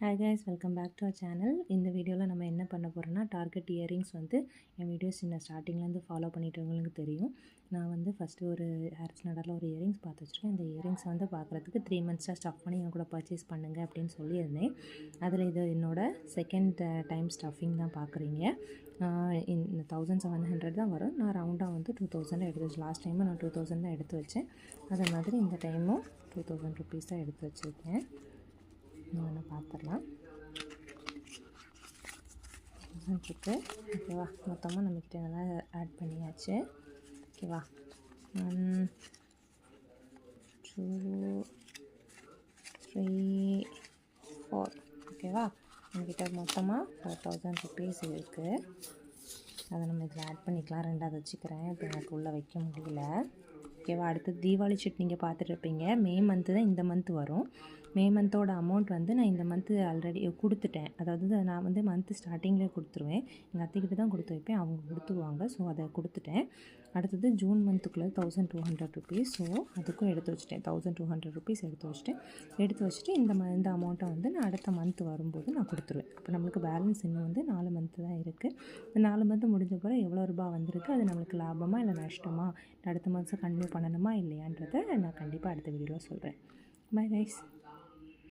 Hi guys, welcome back to our channel. இந்த வீடியோவில் நம்ம என்ன பண்ண போகிறோம்னா டார்கெட் இயரிங்ஸ் வந்து என் வீடியோஸ் நான் ஸ்டார்டிங்லேருந்து ஃபாலோ பண்ணிட்டவங்களுக்கு தெரியும். நான் வந்து ஃபஸ்ட்டு ஒரு ஹேர்ஸ் நடரில் ஒரு இயரிங்ஸ் பார்த்து வச்சுருக்கேன். இந்த இயரிங்ஸ் வந்து பார்க்குறதுக்கு 3 monthஸாக ஸ்டஃப் பண்ணி என் கூட பர்ச்சேஸ் பண்ணுங்கள் அப்படின்னு சொல்லியிருந்தேன். அதில் இது என்னோடய செகண்ட் டைம் ஸ்டஃபிங் தான் பார்க்குறீங்க. இந்த 1700 தான் வரும். நான் ரவுண்டாக வந்து 2000 எடுத்து வச்சேன். லாஸ்ட் டைமும் நான் 2000 தான் எடுத்து வச்சேன். அதே மாதிரி இந்த டைமும் 2000 rupees தான் எடுத்து வச்சுருக்கேன். ஒன்று பார்த்துடலாம். இருக்குது ஓகேவா. மொத்தமாக நம்மக்கிட்ட இதெல்லாம் ஆட் பண்ணியாச்சு. ஓகேவா. 1 2 3 4 ஓகேவா. நம்மக்கிட்ட மொத்தமாக 4000 rupees இருக்குது. அதை நம்ம இதில் ஆட் பண்ணிக்கலாம். ரெண்டாவது வச்சுக்கிறேன், இப்போ எனக்கு உள்ளே வைக்க முடியல. ஓகேவா. அடுத்து தீபாவளி ஷீட் நீங்கள் பார்த்துட்ருப்பீங்க. மே மந்த்து தான் இந்த மந்த் வரும். மே மந்தோட அமௌண்ட் வந்து நான் இந்த மந்த்து ஆல்ரெடி கொடுத்துட்டேன். அதாவது நான் வந்து மந்த்து ஸ்டார்டிங்லேயே கொடுத்துருவேன். எங்கள் அத்தைக்கிட்ட தான் கொடுத்து வைப்பேன், அவங்க கொடுத்துருவாங்க. ஸோ அதை கொடுத்துட்டேன். அடுத்தது ஜூன் மந்த்துக்குள்ளே 1200 rupees. ஸோ அதுக்கும் எடுத்து வச்சுட்டேன். 1200 rupees எடுத்து வச்சுட்டு இந்த அமௌண்ட்டை வந்து நான் அடுத்த மந்த் வரும்போது நான் கொடுத்துருவேன். அப்போ நம்மளுக்கு பேலன்ஸ் இன்னும் வந்து 4 மந்த்து தான் இருக்குது. இந்த 4 மந்த்து முடிஞ்ச பிறகு எவ்வளோ ரூபா வந்திருக்கு, அது நம்மளுக்கு லாபமாக இல்லை நஷ்டமாக, அடுத்த மாதம் கண்டினியூ பண்ணணுமா இல்லையான்றதை நான் கண்டிப்பாக அடுத்த வீடியோவில் சொல்கிறேன். Bye guys.